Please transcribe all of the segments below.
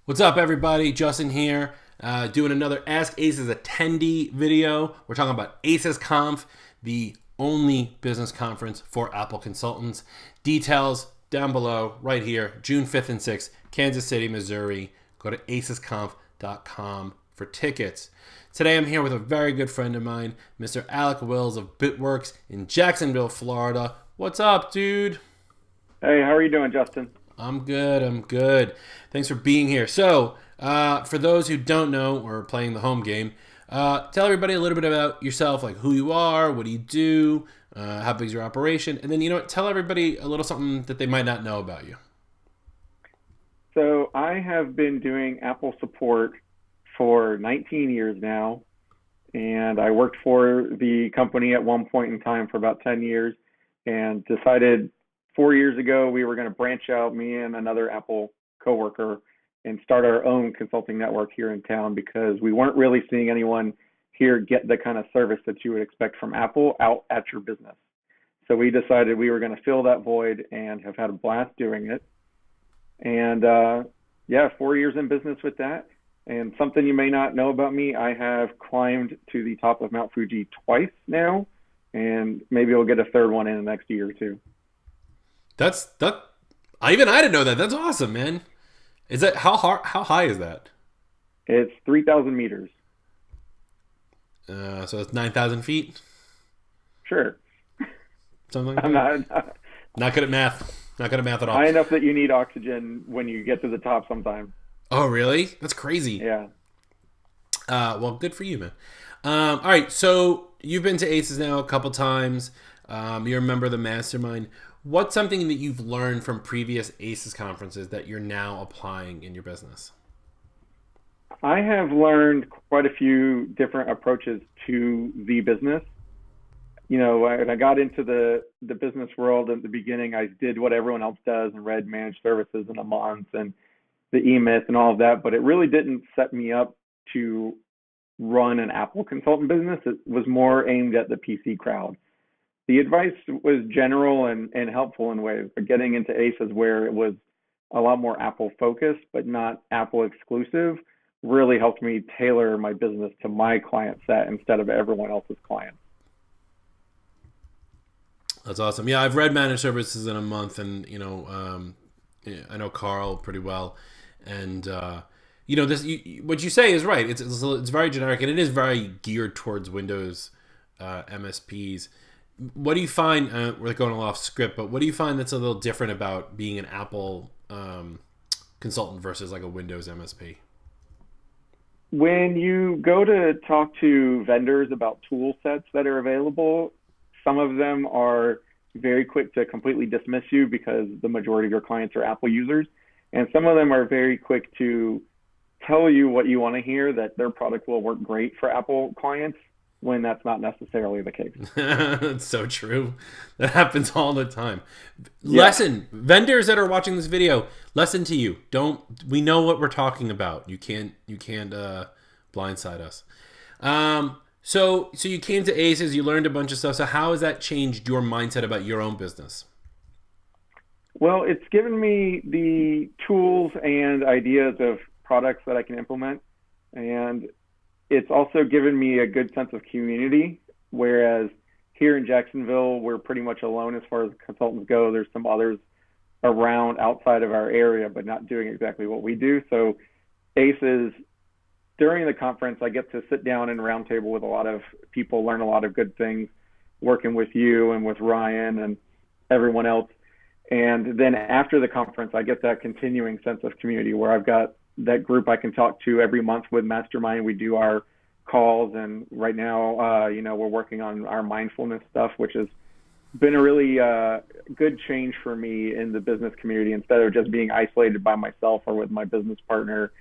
What's up, everybody? Justin here, doing another Ask Aces attendee video. We're talking about ACEs Conf, the only business conference for Apple consultants. Details down below, right here, June 5th and 6th, Kansas City, Missouri. Go to acesconf.com for tickets. Today I'm here with a very good friend of mine, Mr. Alec Wills of Bitworks in Jacksonville, Florida. What's up, dude? Hey, how are you doing, Justin? I'm good. I'm good. Thanks for being here. So, for those who don't know or are playing the home game, tell everybody a little bit about yourself, like who you are, what do you do, how big is your operation, and then tell everybody a little something that they might not know about you. So I have been doing Apple support for 19 years now, and I worked for the company at one point in time for about 10 years and decided 4 years ago we were going to branch out, me and another Apple coworker, and start our own consulting network here in town because we weren't really seeing anyone here get the kind of service that you would expect from Apple out at your business. So we decided we were going to fill that void and have had a blast doing it. And yeah, 4 years in business with that. And something you may not know about me, I have climbed to the top of Mount Fuji twice now, and maybe we'll get a third one in the next year or two. That. I didn't know that. That's awesome, man. Is that how high is that? It's 3,000 meters. So it's 9,000 feet. Sure. Something like I'm that. not Not good at math. Not good at math at all. high enough that you need oxygen when you get to the top sometime. Oh, really? That's crazy. Yeah. Well, good for you, man. All right, so you've been to ACES now a couple times. You're a member of the mastermind. What's something that you've learned from previous ACES conferences that you're now applying in your business? I have learned quite a few different approaches to the business. When I got into the business world at the beginning, I did what everyone else does and read managed services in a month and the E-Myth and all of that, but it really didn't set me up to run an Apple consultant business. It was more aimed at the PC crowd. The advice was general and helpful in ways, but getting into ACES where it was a lot more Apple focused, but not Apple exclusive, really helped me tailor my business to my client set instead of everyone else's clients. That's awesome. Yeah, I've read managed services in a month, and yeah, I know Carl pretty well, and this what you say is right. It's very generic, and it is very geared towards Windows MSPs. What do you find? We're going a little off script, but what do you find that's a little different about being an Apple consultant versus like a Windows MSP? When you go to talk to vendors about tool sets that are available, some of them are very quick to completely dismiss you because the majority of your clients are Apple users. And some of them are very quick to tell you what you want to hear, that their product will work great for Apple clients when that's not necessarily the case. That's so true. That happens all the time. Yeah. Lesson, vendors that are watching this video, lesson to you. Don't we know what we're talking about? You can't blindside us. So you came to ACES, you learned a bunch of stuff. So how has that changed your mindset about your own business? Well, it's given me the tools and ideas of products that I can implement. And it's also given me a good sense of community, whereas here in Jacksonville, we're pretty much alone as far as consultants go. There's some others around outside of our area, but not doing exactly what we do. So ACES, during the conference, I get to sit down and roundtable with a lot of people, learn a lot of good things, working with you and with Ryan and everyone else. And then after the conference, I get that continuing sense of community where I've got that group I can talk to every month with Mastermind. We do our calls, and right now, we're working on our mindfulness stuff, which has been a really good change for me in the business community instead of just being isolated by myself or with my business partner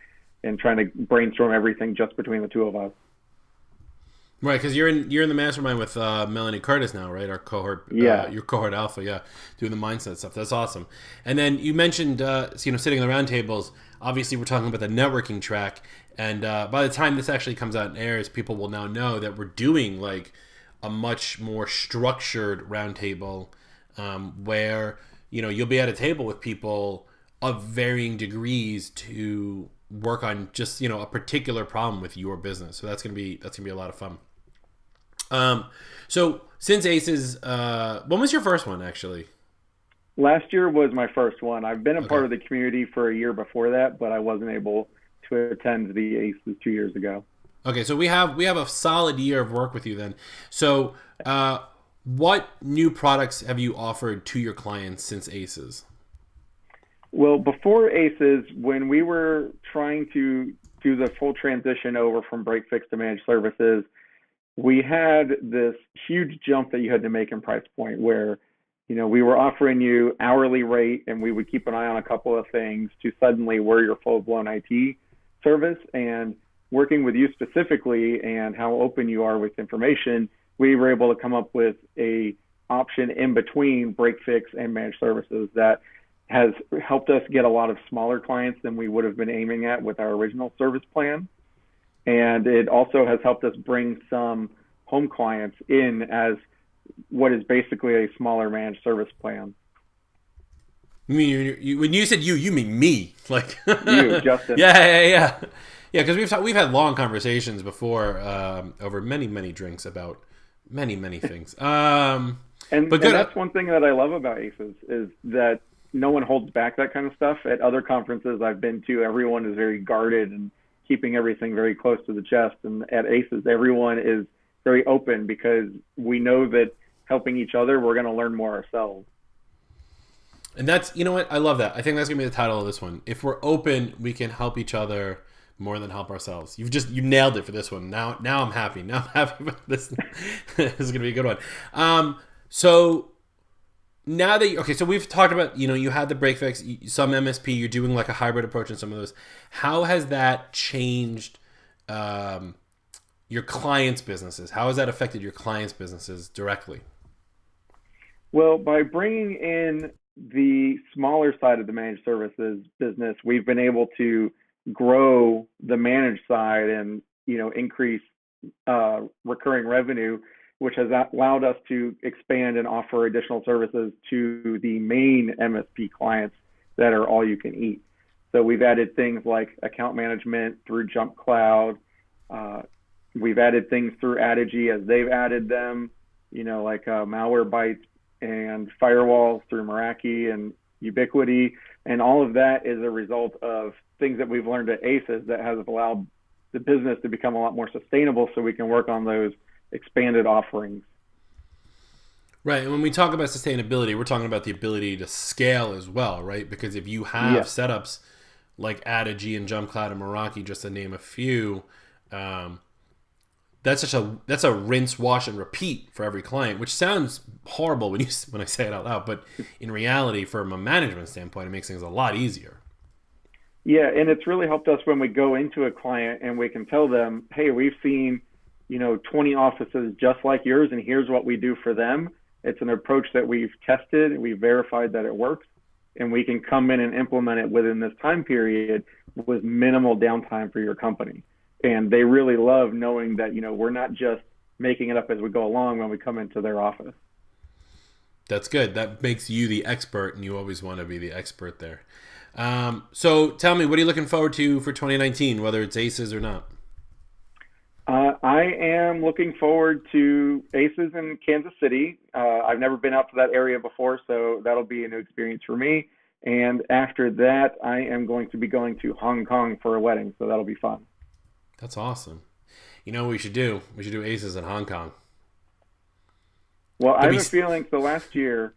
and trying to brainstorm everything just between the two of us. Right, because you're in the mastermind with Melanie Curtis now, right? Our cohort, Yeah. your cohort alpha, yeah, doing the mindset stuff. That's awesome. And then you mentioned, sitting in the round tables. Obviously, we're talking about the networking track, and by the time this actually comes out and airs, people will now know that we're doing like a much more structured roundtable, where you'll be at a table with people of varying degrees to work on just, a particular problem with your business. So that's gonna be a lot of fun. So since ACEs, when was your first one actually? Last year was my first one. I've been a Okay. part of the community for a year before that, but I wasn't able to attend the ACES 2 years ago. Okay, so we have a solid year of work with you then. So, what new products have you offered to your clients since ACEs? Well, before ACES, when we were trying to do the full transition over from break fix to managed services, we had this huge jump that you had to make in price point where, we were offering you hourly rate and we would keep an eye on a couple of things to suddenly we're your full-blown IT service. And working with you specifically and how open you are with information, we were able to come up with a option in between break fix and managed services that has helped us get a lot of smaller clients than we would have been aiming at with our original service plan. And it also has helped us bring some home clients in as what is basically a smaller managed service plan. You mean when you said you mean me, like You, Justin. Yeah. Because we've had long conversations before over many drinks about many things. And that's one thing that I love about ACES is that no one holds back that kind of stuff. At other conferences I've been to, everyone is very guarded and keeping everything very close to the chest. And at ACES, everyone is very open because we know that helping each other, we're going to learn more ourselves. And that's, you know what? I love that. I think that's going to be the title of this one. If we're open, we can help each other more than help ourselves. You nailed it for this one. Now I'm happy. Now I'm happy about this. This is going to be a good one. So now that so we've talked about, you had the break fix, some MSP, you're doing like a hybrid approach in some of those. How has that changed your clients' businesses? How has that affected your clients' businesses directly? Well, by bringing in the smaller side of the managed services business, we've been able to grow the managed side and, increase recurring revenue, which has allowed us to expand and offer additional services to the main MSP clients that are all you can eat. So we've added things like account management through Jump Cloud. We've added things through Adigy as they've added them, like Malwarebytes and firewalls through Meraki and Ubiquity. And all of that is a result of things that we've learned at ACES that has allowed the business to become a lot more sustainable so we can work on those expanded offerings. Right. And when we talk about sustainability, we're talking about the ability to scale as well, right? Because if you have setups like Adigy and Jump Cloud and Meraki, just to name a few, that's a rinse, wash, and repeat for every client, which sounds horrible when I say it out loud, but in reality, from a management standpoint, it makes things a lot easier. Yeah, and it's really helped us when we go into a client and we can tell them, hey, we've seen 20 offices just like yours, and here's what we do for them. It's an approach that we've tested and we've verified that it works, and we can come in and implement it within this time period with minimal downtime for your company. And they really love knowing that, we're not just making it up as we go along when we come into their office. That's good. That makes you the expert, and you always want to be the expert there. So tell me, what are you looking forward to for 2019, whether it's ACES or not? I am looking forward to ACES in Kansas City. I've never been out to that area before, so that'll be a new experience for me. And after that, I am going to be going to Hong Kong for a wedding, so that'll be fun. That's awesome. You know what we should do? We should do ACES in Hong Kong. Well, I have a feeling, so last year,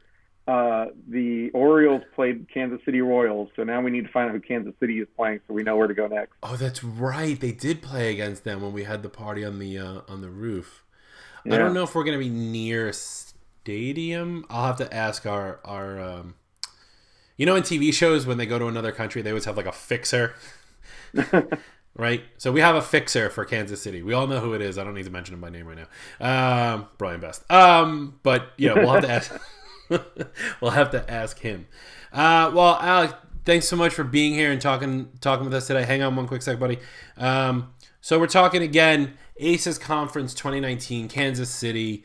the Orioles played Kansas City Royals, so now we need to find out who Kansas City is playing so we know where to go next. Oh, that's right. They did play against them when we had the party on the roof. Yeah. I don't know if we're going to be near a stadium. I'll have to ask our in TV shows when they go to another country, they always have like a fixer. Right? So we have a fixer for Kansas City. We all know who it is. I don't need to mention him by name right now. Brian Best. But yeah, we'll have to ask we'll have to ask him. Well, Alec, thanks so much for being here and talking with us today. Hang on one quick sec, buddy. So we're talking again, ACES Conference 2019, Kansas City.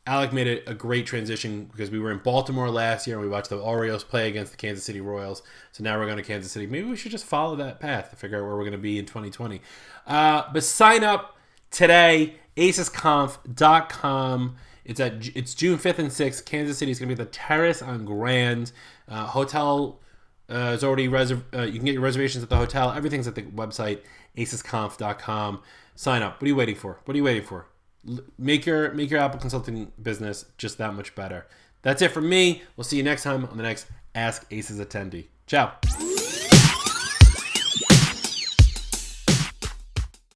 Alec made it a great transition because we were in Baltimore last year and we watched the Orioles play against the Kansas City Royals. So now we're going to Kansas City. Maybe we should just follow that path to figure out where we're going to be in 2020. But sign up today, acesconf.com. It's June 5th and 6th. Kansas City is going to be at the Terrace on Grand. Hotel is already reserved. You can get your reservations at the hotel. Everything's at the website, acesconf.com. Sign up. What are you waiting for? Make your Apple consulting business just that much better. That's it from me. We'll see you next time on the next Ask Aces attendee. Ciao.